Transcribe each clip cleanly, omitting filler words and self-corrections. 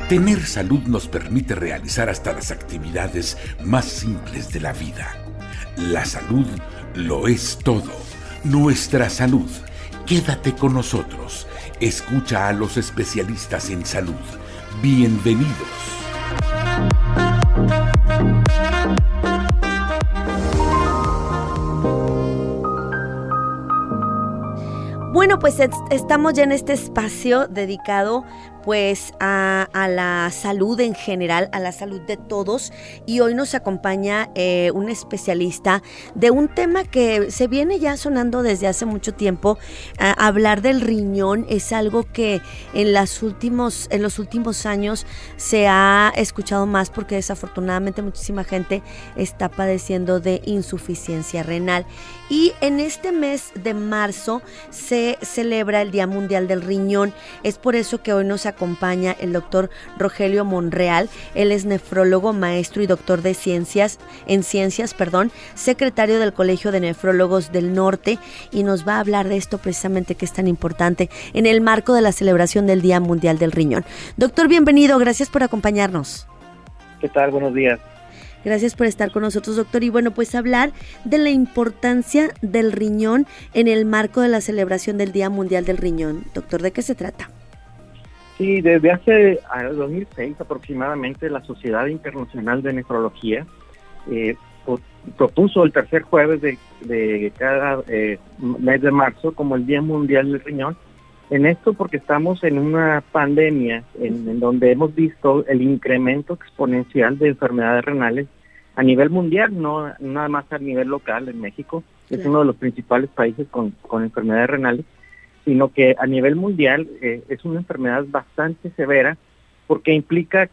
Tener salud nos permite realizar hasta las actividades más simples de la vida. La salud lo es todo. Nuestra salud. Quédate con nosotros. Escucha a los especialistas en salud. Bienvenidos. Bueno, pues estamos ya en este espacio dedicado pues a la salud en general, a la salud de todos, y hoy nos acompaña un especialista de un tema que se viene ya sonando desde hace mucho tiempo. Hablar del riñón es algo que en los últimos años se ha escuchado más, porque desafortunadamente muchísima gente está padeciendo de insuficiencia renal. Y en este mes de marzo se celebra el Día Mundial del Riñón. Es por eso que hoy nos acompaña el doctor Rogelio Monreal. Él es nefrólogo, maestro y doctor en ciencias, secretario del Colegio de Nefrólogos del Norte, y nos va a hablar de esto precisamente, que es tan importante en el marco de la celebración del Día Mundial del Riñón. Doctor, bienvenido, gracias por acompañarnos. ¿Qué tal? Buenos días. Gracias por estar con nosotros, doctor. Y bueno, pues hablar de la importancia del riñón en el marco de la celebración del Día Mundial del Riñón. Doctor, ¿de qué se trata? Sí, desde hace 2006 aproximadamente, la Sociedad Internacional de Nefrología propuso el tercer jueves de cada mes de marzo como el Día Mundial del Riñón. En esto porque estamos en una pandemia en donde hemos visto el incremento exponencial de enfermedades renales a nivel mundial, no nada más a nivel local en México. Es uno de los principales países con enfermedades renales, sino que a nivel mundial es una enfermedad bastante severa, porque implica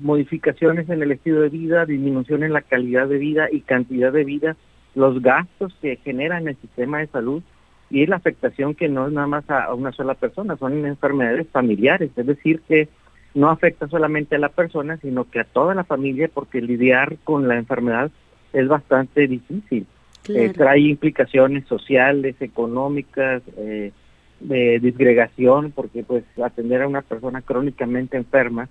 modificaciones en el estilo de vida, disminución en la calidad de vida y cantidad de vida, los gastos que generan el sistema de salud, y la afectación que no es nada más a una sola persona, son enfermedades familiares, es decir, que no afecta solamente a la persona, sino que a toda la familia, porque lidiar con la enfermedad es bastante difícil. Claro. Trae implicaciones sociales, económicas, de disgregación, porque pues atender a una persona crónicamente enferma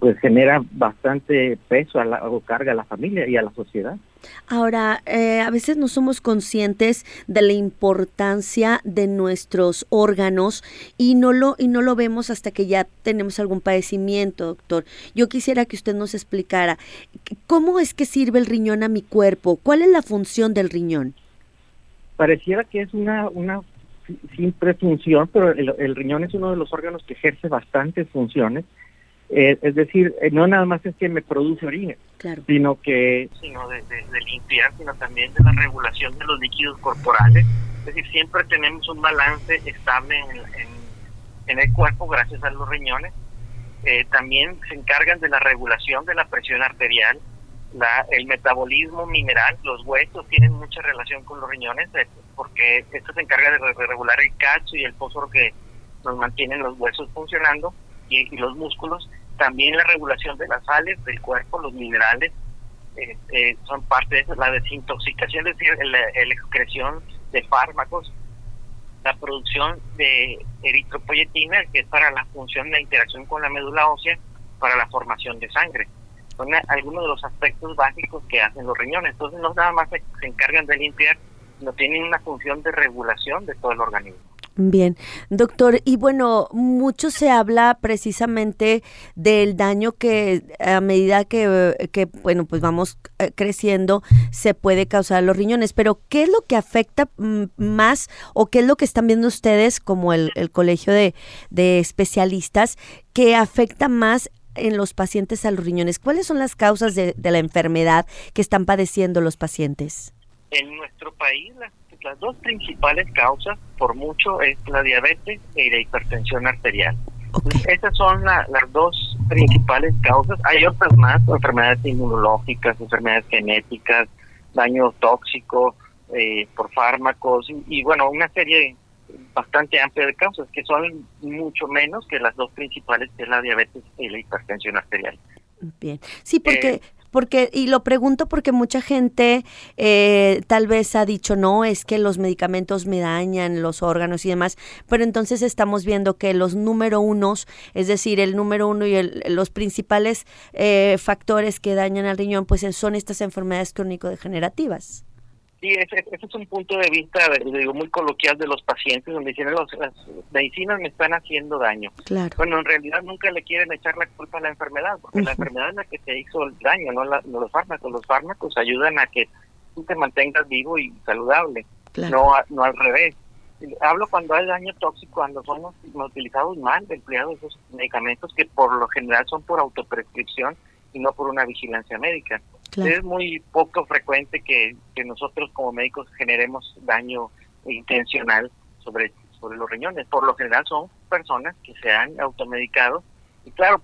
pues genera bastante peso o carga a la familia y a la sociedad. Ahora, a veces no somos conscientes de la importancia de nuestros órganos y no lo vemos hasta que ya tenemos algún padecimiento, doctor. Yo quisiera que usted nos explicara cómo es que sirve el riñón a mi cuerpo, cuál es la función del riñón. Pareciera que es una simple función, pero el riñón es uno de los órganos que ejerce bastantes funciones. Es decir, no nada más es que me produce orina, claro, sino de limpiar, sino también de la regulación de los líquidos corporales. Es decir, siempre tenemos un balance estable en el cuerpo gracias a los riñones. También se encargan de la regulación de la presión arterial, el metabolismo mineral. Los huesos tienen mucha relación con los riñones, porque esto se encarga de regular el calcio y el fósforo que nos mantienen los huesos funcionando, y los músculos. También la regulación de las sales del cuerpo, los minerales, son parte de eso. La desintoxicación, es decir, la excreción de fármacos, la producción de eritropoyetina, que es para la función de la interacción con la médula ósea, para la formación de sangre. Son algunos de los aspectos básicos que hacen los riñones. Entonces no nada más se encargan de limpiar, sino tienen una función de regulación de todo el organismo. Bien, doctor, y bueno, mucho se habla precisamente del daño que a medida que bueno, pues vamos creciendo, se puede causar a los riñones, pero ¿qué es lo que afecta más, o qué es lo que están viendo ustedes como el colegio de especialistas, que afecta más en los pacientes a los riñones? ¿Cuáles son las causas de la enfermedad que están padeciendo los pacientes? En nuestro país, las dos principales causas, por mucho, es la diabetes y la hipertensión arterial. Okay. Esas son las dos principales causas. Hay otras más, enfermedades inmunológicas, enfermedades genéticas, daño tóxico por fármacos, y bueno, una serie bastante amplia de causas que son mucho menos que las dos principales, que es la diabetes y la hipertensión arterial. Bien, sí, porque Porque, y lo pregunto porque mucha gente tal vez ha dicho, no, es que los medicamentos me dañan los órganos y demás, pero entonces estamos viendo que los número unos, es decir, el número uno y los principales factores que dañan al riñón, pues son estas enfermedades crónico-degenerativas. Sí, ese es un punto de vista, digo, muy coloquial de los pacientes, donde dicen, las medicinas me están haciendo daño. Claro. Bueno, en realidad nunca le quieren echar la culpa a la enfermedad, porque la enfermedad es la que te hizo el daño, no los fármacos. Los fármacos ayudan a que tú te mantengas vivo y saludable, Claro. no al revés. Hablo cuando hay daño tóxico, cuando son utilizados mal, empleados esos medicamentos que por lo general son por autoprescripción y no por una vigilancia médica. Claro. Es muy poco frecuente que nosotros como médicos generemos daño intencional sobre los riñones. Por lo general son personas que se han automedicado y claro,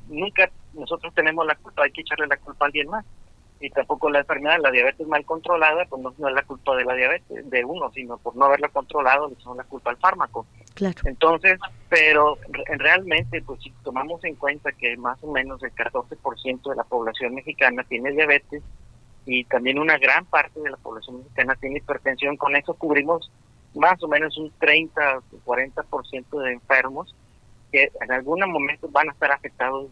nunca nosotros tenemos la culpa, hay que echarle la culpa a alguien más. Y tampoco la enfermedad, la diabetes mal controlada, pues no es la culpa de la diabetes de uno, sino por no haberla controlado, le echamos la culpa al fármaco. Claro. Entonces, pero realmente, pues si tomamos en cuenta que más o menos el 14% de la población mexicana tiene diabetes y también una gran parte de la población mexicana tiene hipertensión, con eso cubrimos más o menos un 30 o 40% de enfermos que en algún momento van a estar afectados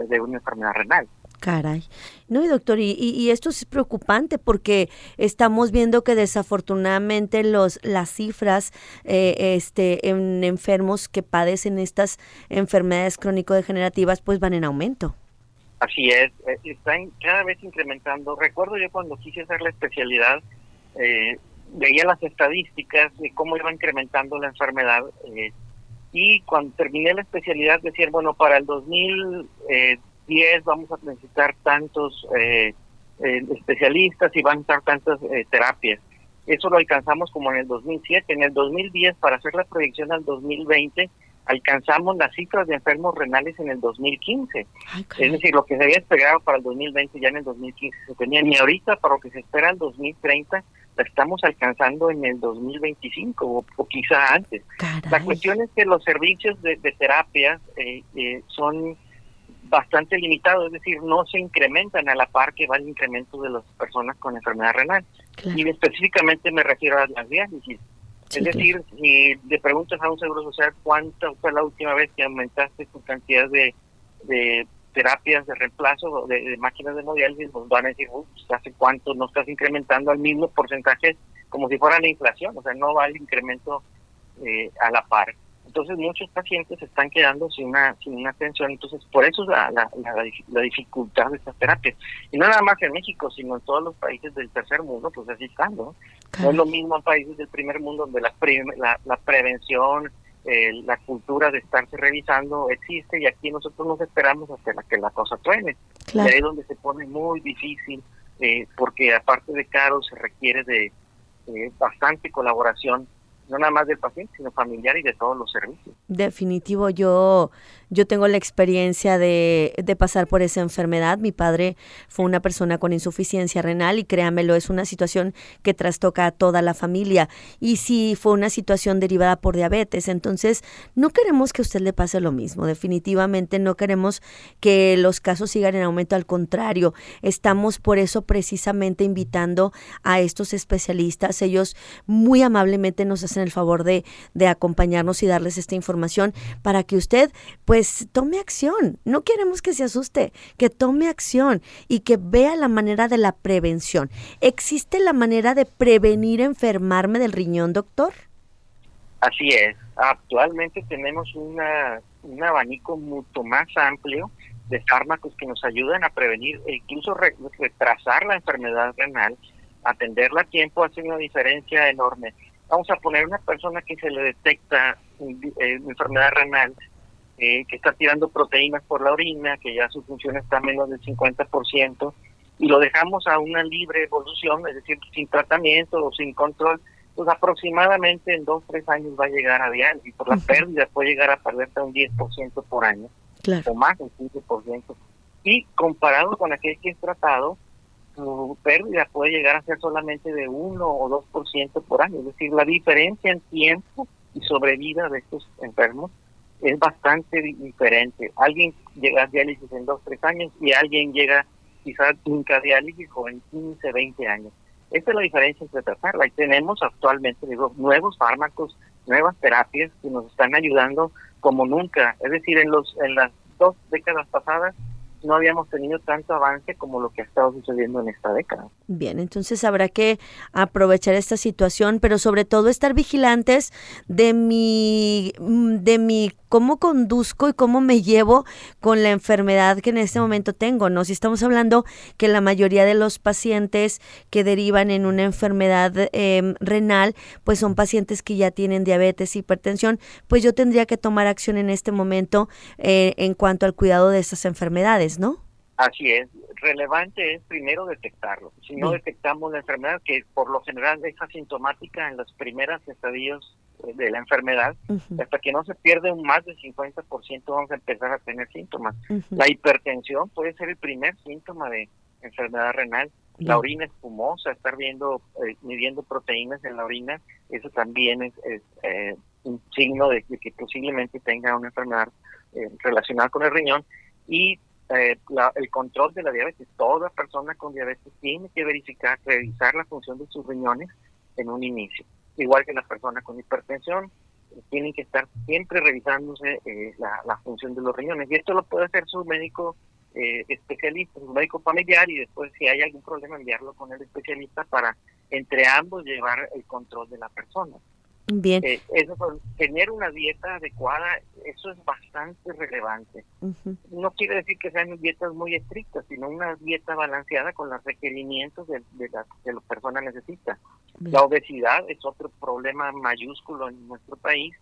de una enfermedad renal. Caray. No, y doctor, y esto es preocupante porque estamos viendo que desafortunadamente las cifras en enfermos que padecen estas enfermedades crónico-degenerativas pues van en aumento. Así es, están cada vez incrementando. Recuerdo yo cuando quise hacer la especialidad, veía las estadísticas de cómo iba incrementando la enfermedad y cuando terminé la especialidad decían, bueno, para el 2010 vamos a necesitar tantos especialistas y van a estar tantas terapias. Eso lo alcanzamos como en el 2007. En el 2010, para hacer la proyección al 2020, alcanzamos las cifras de enfermos renales en el 2015. Ay, es decir, lo que se había esperado para el 2020 ya en el 2015 se tenía. Ni ahorita, para lo que se espera el 2030, la estamos alcanzando en el 2025 o quizá antes. Caray. La cuestión es que los servicios de terapia son bastante limitado, es decir, no se incrementan a la par que va el incremento de las personas con enfermedad renal. Claro. Y específicamente me refiero a las diálisis. Sí, es decir, si le preguntas a un seguro social cuánto fue la última vez que aumentaste tu cantidad de terapias de reemplazo de máquinas de hemodiálisis, nos van a decir, ¿hace cuánto no estás incrementando al mismo porcentaje como si fuera la inflación? O sea, no va el incremento a la par. Entonces muchos pacientes se están quedando sin una atención, entonces por eso es la dificultad de estas terapias. Y no nada más en México, sino en todos los países del tercer mundo, pues así están, ¿no? Caray. No es lo mismo en países del primer mundo donde la prevención, la cultura de estarse revisando existe y aquí nosotros nos esperamos hasta que la cosa truene. Claro. Y ahí es donde se pone muy difícil, porque aparte de caro se requiere de bastante colaboración, no nada más del paciente, sino familiar y de todos los servicios. Definitivo, yo tengo la experiencia de pasar por esa enfermedad. Mi padre fue una persona con insuficiencia renal y créamelo, es una situación que trastoca a toda la familia. Y sí, fue una situación derivada por diabetes. Entonces, no queremos que a usted le pase lo mismo. Definitivamente no queremos que los casos sigan en aumento. Al contrario, estamos por eso precisamente invitando a estos especialistas. Ellos muy amablemente nos hacen el favor de acompañarnos y darles esta información para que usted pues tome acción. No queremos que se asuste, que tome acción y que vea la manera de la prevención. ¿Existe la manera de prevenir enfermarme del riñón, doctor? Así es. Actualmente tenemos un abanico mucho más amplio de fármacos que nos ayudan a prevenir e incluso retrasar la enfermedad renal. Atenderla a tiempo hace una diferencia enorme. Vamos a poner una persona que se le detecta enfermedad renal, que está tirando proteínas por la orina, que ya su función está a menos del 50%, y lo dejamos a una libre evolución, es decir, sin tratamiento o sin control, pues aproximadamente en 2-3 años va a llegar a diálisis. Por la pérdida puede llegar a perder hasta un 10% por año, claro, o más, un 15%. Y comparado con aquel que es tratado, su pérdida puede llegar a ser solamente de 1 o 2% por año. Es decir, la diferencia en tiempo y sobrevida de estos enfermos es bastante diferente. Alguien llega a diálisis en 2-3 años y alguien llega quizás nunca diálisis o en 15, 20 años. Esta es la diferencia entre tratarla. Y tenemos actualmente, nuevos fármacos, nuevas terapias que nos están ayudando como nunca. Es decir, en las 2 décadas pasadas no habíamos tenido tanto avance como lo que ha estado sucediendo en esta década. Bien, entonces habrá que aprovechar esta situación, pero sobre todo estar vigilantes de mi cómo conduzco y cómo me llevo con la enfermedad que en este momento tengo, ¿no? Si estamos hablando que la mayoría de los pacientes que derivan en una enfermedad renal, pues son pacientes que ya tienen diabetes, hipertensión, pues yo tendría que tomar acción en este momento en cuanto al cuidado de estas enfermedades, ¿no? Así es. Relevante es primero detectarlo. Si no detectamos la enfermedad, que por lo general es asintomática en los primeros estadios de la enfermedad, hasta que no se pierde un más del 50% vamos a empezar a tener síntomas. La hipertensión puede ser el primer síntoma de enfermedad renal. La orina espumosa, estar midiendo proteínas en la orina, eso también es un signo de que posiblemente tenga una enfermedad relacionada con el riñón. Y el control de la diabetes. Toda persona con diabetes tiene que revisar la función de sus riñones en un inicio. Igual que las personas con hipertensión, tienen que estar siempre revisándose la función de los riñones. Y esto lo puede hacer su médico especialista, su médico familiar, y después, si hay algún problema, enviarlo con el especialista para entre ambos llevar el control de la persona. Bien. Tener una dieta adecuada, eso es bastante relevante. No quiere decir que sean dietas muy estrictas, sino una dieta balanceada con los requerimientos que la persona necesita. Bien. La obesidad es otro problema mayúsculo en nuestro país,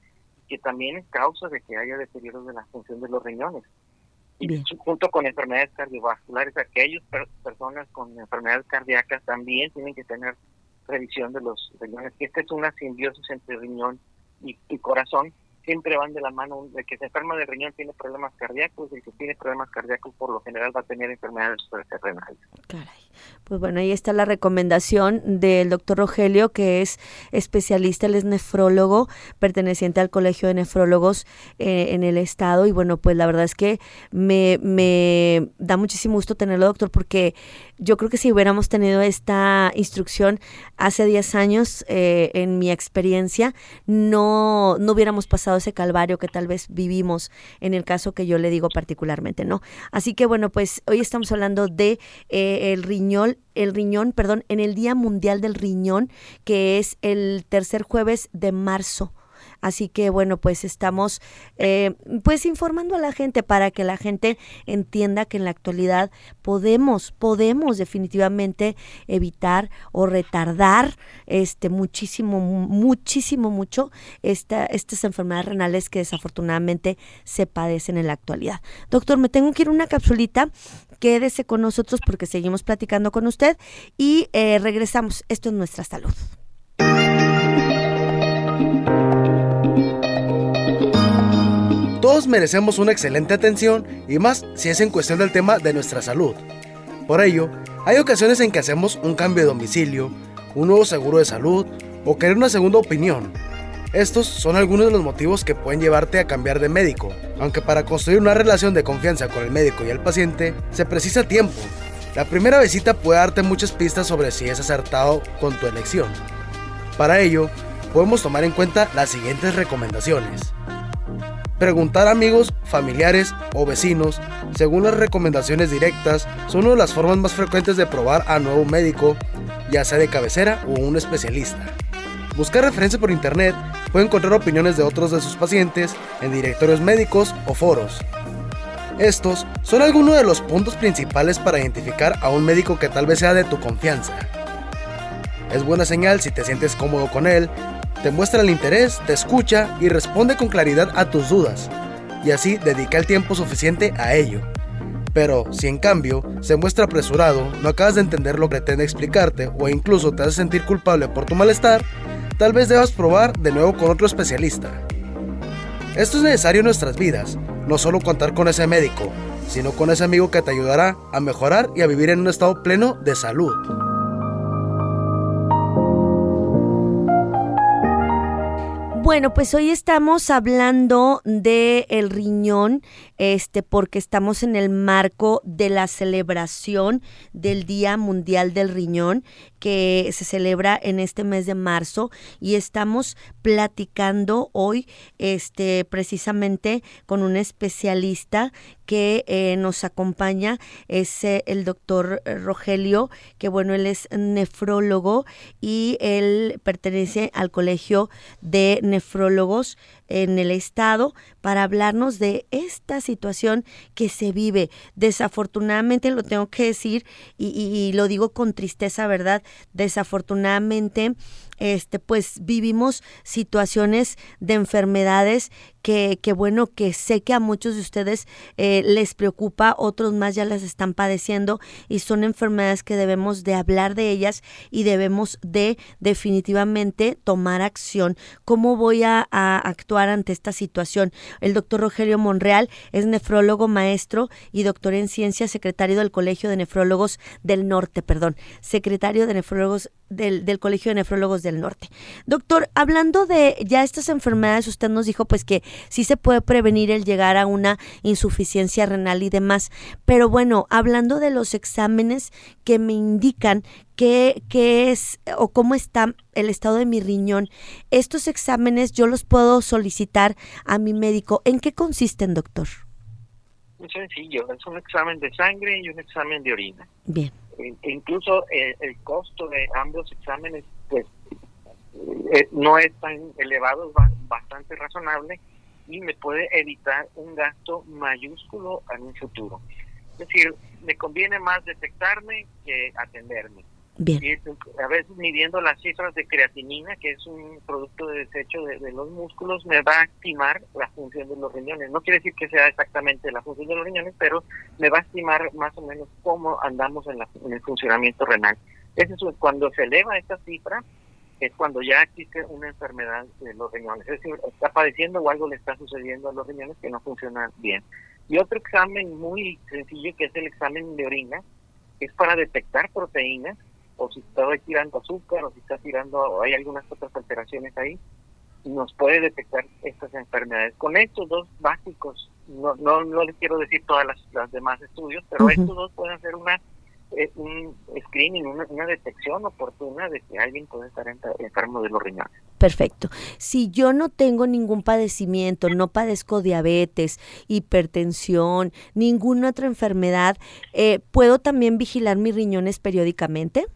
que también es causa de que haya deterioro de la función de los riñones. Y junto con enfermedades cardiovasculares, aquellas personas con enfermedades cardíacas también tienen que tener revisión de los riñones, que esta es una simbiosis entre riñón y corazón. Siempre van de la mano. El que se enferma de riñón tiene problemas cardíacos, el que tiene problemas cardíacos por lo general va a tener enfermedades renales. Caray. Pues bueno, ahí está la recomendación del doctor Rogelio, que es especialista, él es nefrólogo, perteneciente al Colegio de Nefrólogos en el estado, y bueno, pues la verdad es que me da muchísimo gusto tenerlo, doctor, porque yo creo que si hubiéramos tenido esta instrucción hace 10 años, en mi experiencia, no hubiéramos pasado ese calvario que tal vez vivimos en el caso que yo le digo particularmente, ¿no? Así que bueno, pues hoy estamos hablando de el riñón, en el Día Mundial del Riñón, que es el tercer jueves de marzo. Así que bueno, pues estamos pues informando a la gente para que la gente esta que en la actualidad podemos definitivamente evitar o retardar mucho estas enfermedades renales que desafortunadamente se padecen en la actualidad. Doctor, me tengo que ir a una capsulita, quédese con nosotros porque seguimos platicando con usted y regresamos. Esto es Nuestra Salud. Todos merecemos una excelente atención y más si es en cuestión del tema de nuestra salud. Por ello, hay ocasiones en que hacemos un cambio de domicilio, un nuevo seguro de salud o querer una segunda opinión. Estos son algunos de los motivos que pueden llevarte a cambiar de médico, aunque para construir una relación de confianza con el médico y el paciente se precisa tiempo. La primera visita puede darte muchas pistas sobre si es acertado con tu elección. Para ello, podemos tomar en cuenta las siguientes recomendaciones. Preguntar a amigos, familiares o vecinos, según las recomendaciones directas, son una de las formas más frecuentes de probar a nuevo médico, ya sea de cabecera o un especialista. Buscar referencias por internet, puede encontrar opiniones de otros de sus pacientes en directorios médicos o foros. Estos son algunos de los puntos principales para identificar a un médico que tal vez sea de tu confianza. Es buena señal si te sientes cómodo con él, te muestra el interés, te escucha y responde con claridad a tus dudas, y así dedica el tiempo suficiente a ello. Pero si en cambio se muestra apresurado, no acabas de entender lo que pretende explicarte o incluso te hace sentir culpable por tu malestar, tal vez debas probar de nuevo con otro especialista. Esto es necesario en nuestras vidas, no solo contar con ese médico, sino con ese amigo que te ayudará a mejorar y a vivir en un estado pleno de salud. Bueno, pues hoy estamos hablando de el riñón, porque estamos en el marco de la celebración del Día Mundial del Riñón, que se celebra en este mes de marzo, y estamos platicando hoy, precisamente con un especialista que nos acompaña, es el doctor Rogelio, que bueno, él es nefrólogo y él pertenece al Colegio de Nefrólogos en el estado, para hablarnos de esta situación que se vive. Desafortunadamente, lo tengo que decir y lo digo con tristeza, ¿verdad? Desafortunadamente, pues vivimos situaciones de enfermedades que bueno, que sé que a muchos de ustedes les preocupa, otros más ya las están padeciendo, y son enfermedades que debemos de hablar de ellas y debemos de definitivamente tomar acción. ¿Cómo voy a actuar ante esta situación? El doctor Rogelio Monreal es nefrólogo, maestro y doctor en ciencias, secretario del Colegio de Nefrólogos del Norte, secretario de nefrólogos del Colegio de Nefrólogos del Norte. Doctor, hablando de ya estas enfermedades, usted nos dijo pues que sí se puede prevenir el llegar a una insuficiencia renal y demás, pero bueno, hablando de los exámenes que me indican qué es o cómo está el estado de mi riñón, estos exámenes yo los puedo solicitar a mi médico. ¿En qué consisten, doctor? Muy sencillo, es un examen de sangre y un examen de orina. Bien. Incluso el costo de ambos exámenes pues no es tan elevado, es bastante razonable y me puede evitar un gasto mayúsculo en un futuro. Es decir, me conviene más detectarme que atenderme. Bien. Y a veces midiendo las cifras de creatinina, que es un producto de desecho de los músculos, me va a estimar la función de los riñones. No quiere decir que sea exactamente la función de los riñones, pero me va a estimar más o menos cómo andamos en el funcionamiento renal. Cuando se eleva esta cifra, es cuando ya existe una enfermedad de los riñones. Es decir, está padeciendo o algo le está sucediendo a los riñones que no funcionan bien. Y otro examen muy sencillo, que es el examen de orina, es para detectar proteínas, o si está tirando azúcar, o si está tirando, o hay algunas otras alteraciones ahí, nos puede detectar estas enfermedades. Con estos dos básicos, no les quiero decir todas las demás estudios, pero estos dos pueden hacer un screening, una detección oportuna de que alguien puede estar enfermo de los riñones. Perfecto. Si yo no tengo ningún padecimiento, no padezco diabetes, hipertensión, ninguna otra enfermedad, ¿puedo también vigilar mis riñones periódicamente?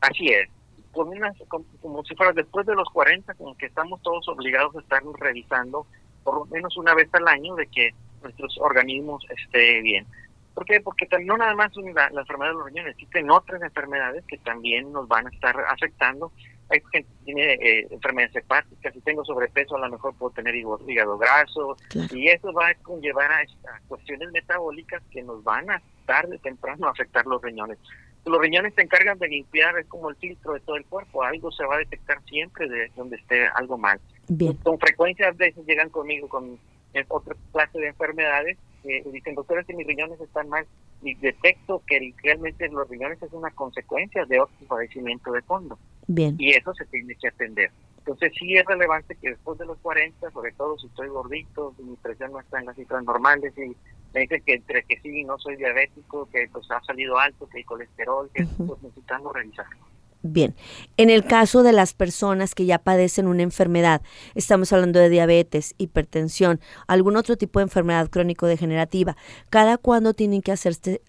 Así es. Como si fuera después de los 40, como que estamos todos obligados a estar revisando por lo menos una vez al año de que nuestros organismos esté bien. ¿Por qué? Porque no nada más la enfermedad de los riñones, existen otras enfermedades que también nos van a estar afectando. Hay gente que tiene enfermedades hepáticas, si tengo sobrepeso a lo mejor puedo tener hígado graso, claro. Y eso va a conllevar a cuestiones metabólicas que nos van a tarde o temprano a afectar los riñones. Los riñones se encargan de limpiar, es como el filtro de todo el cuerpo, algo se va a detectar siempre de donde esté algo mal. Bien. Con frecuencia a veces llegan conmigo con otra clase de enfermedades, dicen, doctor, que mis riñones están mal, y detecto que realmente los riñones es una consecuencia de otro padecimiento de fondo. Bien. Y eso se tiene que atender. Entonces sí es relevante que después de los 40, sobre todo si estoy gordito, si mi presión no está en las cifras normales, y me dicen que entre que sí no soy diabético, que pues ha salido alto, que hay colesterol, que pues necesitamos revisarlo. Bien, en el caso de las personas que ya padecen una enfermedad, estamos hablando de diabetes, hipertensión, algún otro tipo de enfermedad crónico-degenerativa, ¿cada cuándo tienen que hacerse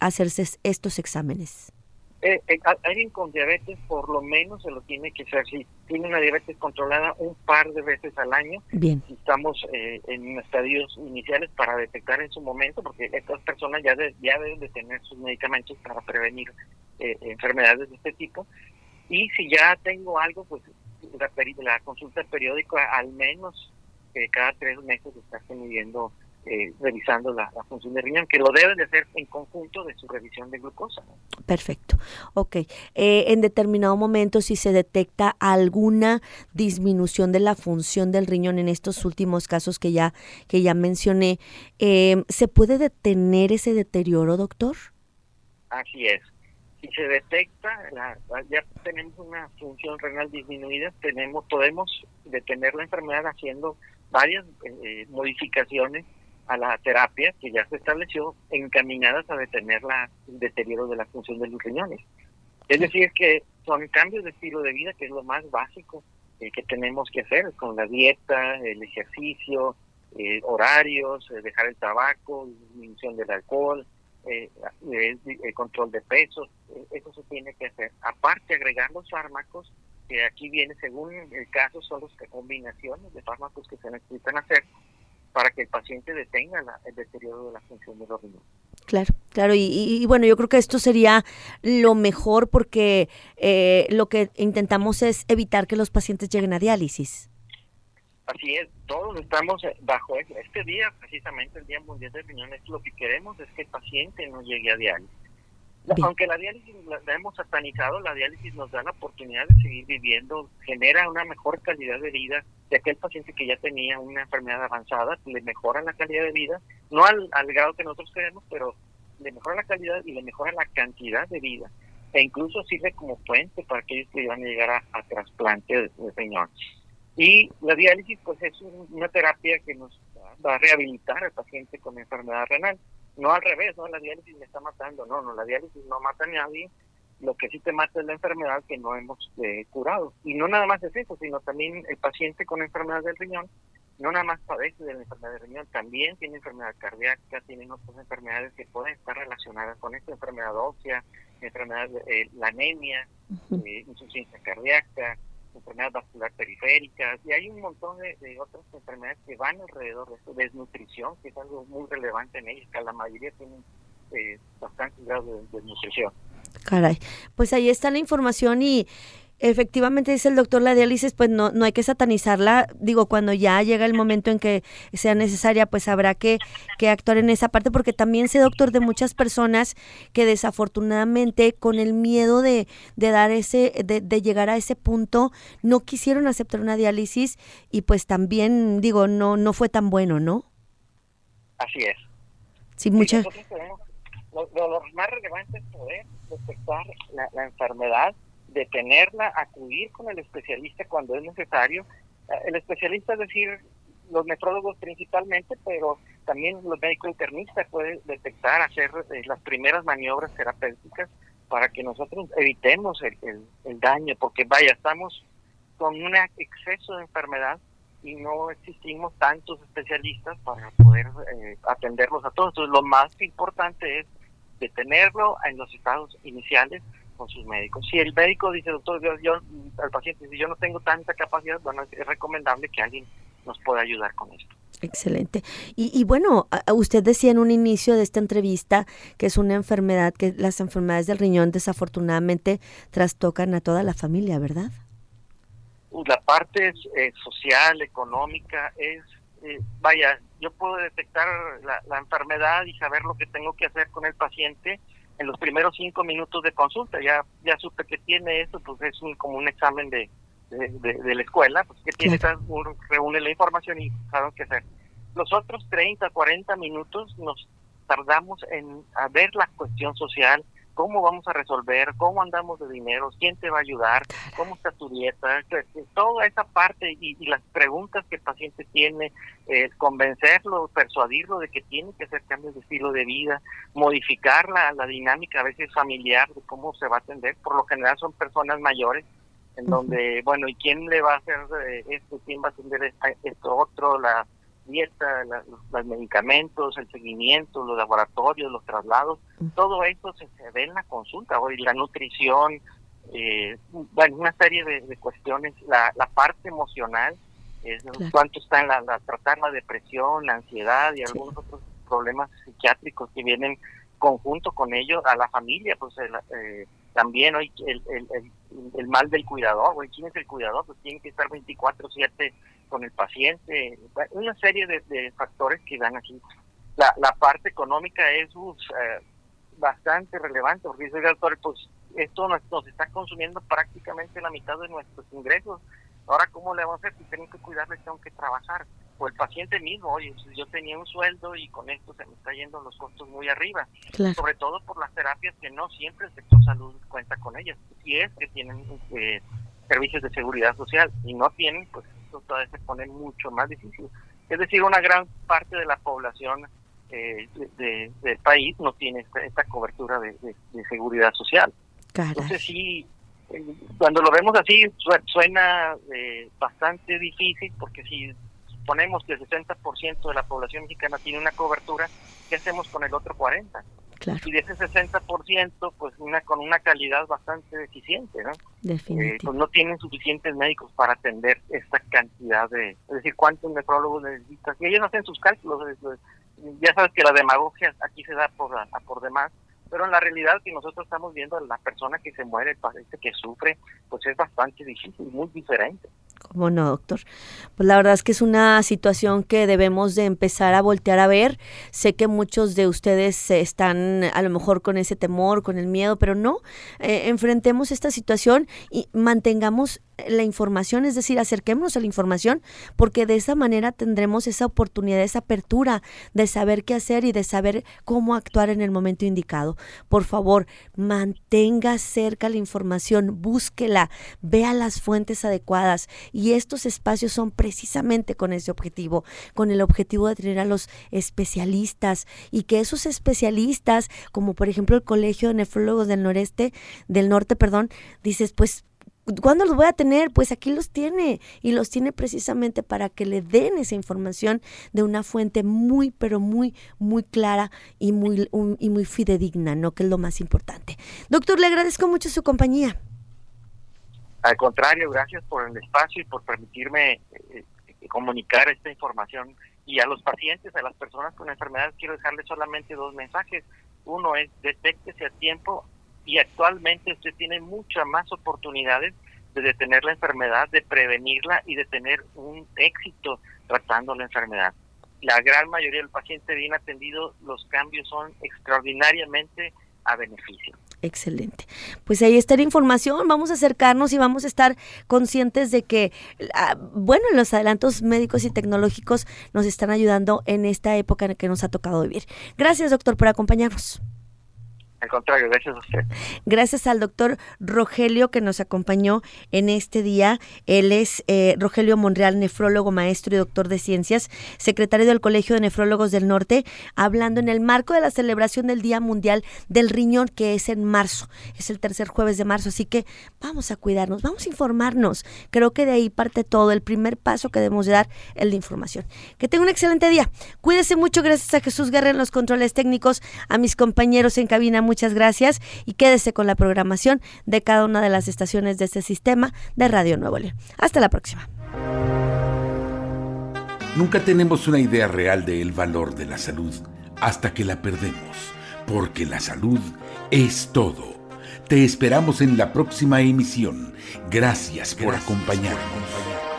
estos exámenes? Alguien con diabetes por lo menos se lo tiene que hacer. Si tiene una diabetes controlada, un par de veces al año. Bien. Si estamos en estadios iniciales para detectar en su momento, porque estas personas ya deben de tener sus medicamentos para prevenir enfermedades de este tipo. Y si ya tengo algo, pues la consulta periódica al menos cada 3 meses estarse midiendo, revisando la función de riñón, que lo deben de hacer en conjunto de su revisión de glucosa. Perfecto. Ok. En determinado momento, si se detecta alguna disminución de la función del riñón en estos últimos casos que ya mencioné, ¿se puede detener ese deterioro, doctor? Así es. Si se detecta, ya tenemos una función renal disminuida, podemos detener la enfermedad haciendo varias modificaciones a la terapia que ya se estableció, encaminadas a detener el deterioro de la función de los riñones. Es decir, que son cambios de estilo de vida, que es lo más básico que tenemos que hacer, con la dieta, el ejercicio, horarios, dejar el tabaco, disminución del alcohol, control de peso. Eso se tiene que hacer. Aparte, agregar los fármacos, que aquí viene, según el caso, son las combinaciones de fármacos que se necesitan hacer para que el paciente detenga el deterioro de la función de los riñones. Claro, claro, y bueno, yo creo que esto sería lo mejor porque lo que intentamos es evitar que los pacientes lleguen a diálisis. Así es, todos estamos bajo este día, precisamente el Día Mundial del Riñón. Lo que queremos es que el paciente no llegue a diálisis. Bien. Aunque la diálisis la hemos satanizado, la diálisis nos da la oportunidad de seguir viviendo, genera una mejor calidad de vida de aquel paciente que ya tenía una enfermedad avanzada, le mejora la calidad de vida, no al grado que nosotros queremos, pero le mejora la calidad y le mejora la cantidad de vida, e incluso sirve como puente para aquellos que van a llegar a trasplante de riñón. Y la diálisis pues es una terapia que nos va a rehabilitar al paciente con enfermedad renal. No al revés, no, la diálisis me está matando, no, la diálisis no mata a nadie, lo que sí te mata es la enfermedad que no hemos curado. Y no nada más es eso, sino también el paciente con enfermedad del riñón, no nada más padece de la enfermedad del riñón, también tiene enfermedad cardíaca, tienen otras enfermedades que pueden estar relacionadas con esta enfermedad ósea, enfermedad la anemia, insuficiencia cardíaca, enfermedades vascular periféricas, y hay un montón de otras enfermedades que van alrededor de esto, desnutrición, que es algo muy relevante en ellas, que la mayoría tienen bastantes grados de desnutrición. Caray, pues ahí está la información y efectivamente dice el doctor, la diálisis pues no hay que satanizarla, digo, cuando ya llega el momento en que sea necesaria pues habrá que actuar en esa parte, porque también sé, doctor, de muchas personas que desafortunadamente con el miedo de dar de llegar a ese punto no quisieron aceptar una diálisis y pues también digo, no fue tan bueno, ¿no? Así es. Sí, muchas. Lo más relevante es poder detectar la enfermedad, detenerla, acudir con el especialista cuando es necesario. El especialista, es decir, los nefrólogos principalmente, pero también los médicos internistas pueden detectar, hacer las primeras maniobras terapéuticas para que nosotros evitemos el daño, porque vaya, estamos con un exceso de enfermedad y no existimos tantos especialistas para poder atenderlos a todos. Entonces, lo más importante es detenerlo en los estados iniciales con sus médicos. Si el médico dice, doctor, yo al paciente, si yo no tengo tanta capacidad, bueno, es recomendable que alguien nos pueda ayudar con esto. Excelente. Y bueno, usted decía en un inicio de esta entrevista que es una enfermedad, que las enfermedades del riñón desafortunadamente trastocan a toda la familia, ¿verdad? La parte social, económica, vaya, yo puedo detectar la enfermedad y saber lo que tengo que hacer con el paciente en los primeros 5 minutos de consulta. Ya supe que tiene esto, pues es como un examen de la escuela, pues que tiene, claro. Reúne la información y saben qué hacer. Los otros 30, 40 minutos nos tardamos en ver la cuestión social, cómo vamos a resolver, cómo andamos de dinero, quién te va a ayudar, cómo está tu dieta, toda esa parte y las preguntas que el paciente tiene, convencerlo, persuadirlo de que tiene que hacer cambios de estilo de vida, modificar la dinámica a veces familiar de cómo se va a atender. Por lo general son personas mayores, en donde, bueno, ¿y quién le va a hacer esto? ¿Quién va a atender esto otro? La dieta, los medicamentos, el seguimiento, los laboratorios, los traslados, todo eso se ve en la consulta. Hoy la nutrición, bueno, una serie de cuestiones, la parte emocional, claro. Cuánto está en tratar la depresión, la ansiedad y algunos otros problemas psiquiátricos que vienen conjunto con ello, a la familia, pues también hoy el mal del cuidador. Hoy, ¿quién es el cuidador? Pues tiene que estar 24/7 con el paciente. Una serie de factores que dan aquí. La parte económica es bastante relevante, porque dice el doctor, pues esto nos está consumiendo prácticamente la mitad de nuestros ingresos. Ahora, ¿cómo le vamos a hacer? Si tengo que cuidarle, tengo que trabajar. o el paciente mismo, oye, yo tenía un sueldo y con esto se me está yendo los costos muy arriba, Claro. sobre todo por las terapias que no siempre el sector salud cuenta con ellas, si es que tienen servicios de seguridad social, y no tienen, pues esto todavía se pone mucho más difícil. Es decir, una gran parte de la población del país no tiene esta cobertura de seguridad social. Caray. Entonces sí, cuando lo vemos así suena bastante difícil, porque si suponemos que el 60% de la población mexicana tiene una cobertura, ¿qué hacemos con el otro 40%? Claro, Y de ese 60%, pues con una calidad bastante deficiente, ¿no? definitivo. Pues no tienen suficientes médicos para atender esta cantidad es decir, cuántos nefrólogos necesitan. Y ellos hacen sus cálculos, ya sabes que la demagogia aquí se da por demás, pero en la realidad que nosotros estamos viendo, la persona que se muere, el paciente que sufre, pues es bastante difícil, muy diferente. ¿Cómo no, doctor? Pues la verdad es que es una situación que debemos de empezar a voltear a ver. Sé que muchos de ustedes están a lo mejor con ese temor, con el miedo, pero no, enfrentemos esta situación y mantengamos la información, es decir, acerquémonos a la información, porque de esa manera tendremos esa oportunidad, esa apertura de saber qué hacer y de saber cómo actuar en el momento indicado. Por favor, mantenga cerca la información, búsquela, vea las fuentes adecuadas, y estos espacios son precisamente con ese objetivo, con el objetivo de tener a los especialistas, y que esos especialistas, como por ejemplo el Colegio de Nefrólogos del Norte, dices, pues, ¿cuándo los voy a tener? Pues aquí los tiene, y los tiene precisamente para que le den esa información de una fuente muy, pero muy, muy clara y muy fidedigna, ¿no? Que es lo más importante. Doctor, le agradezco mucho su compañía. Al contrario, gracias por el espacio y por permitirme comunicar esta información. Y a los pacientes, a las personas con enfermedades, quiero dejarles solamente 2 mensajes. Uno es, detéctese a tiempo, y actualmente usted tiene muchas más oportunidades de detener la enfermedad, de prevenirla y de tener un éxito tratando la enfermedad. La gran mayoría del paciente bien atendido, los cambios son extraordinariamente a beneficio. Excelente. Pues ahí está la información, vamos a acercarnos y vamos a estar conscientes de que, los adelantos médicos y tecnológicos nos están ayudando en esta época en la que nos ha tocado vivir. Gracias, doctor, por acompañarnos. Al contrario, gracias a usted. Gracias al doctor Rogelio que nos acompañó en este día. Él es Rogelio Monreal, nefrólogo, maestro y doctor de ciencias, secretario del Colegio de Nefrólogos del Norte, hablando en el marco de la celebración del Día Mundial del Riñón, que es en marzo, es el tercer jueves de marzo, así que vamos a cuidarnos, vamos a informarnos. Creo que de ahí parte todo. El primer paso que debemos de dar es la información. Que tenga un excelente día. Cuídese mucho. Gracias a Jesús Guerra en los controles técnicos, a mis compañeros en cabina. Muchas gracias, y quédese con la programación de cada una de las estaciones de este sistema de Radio Nuevo León. Hasta la próxima. Nunca tenemos una idea real del valor de la salud hasta que la perdemos, porque la salud es todo. Te esperamos en la próxima emisión. Gracias por acompañarnos.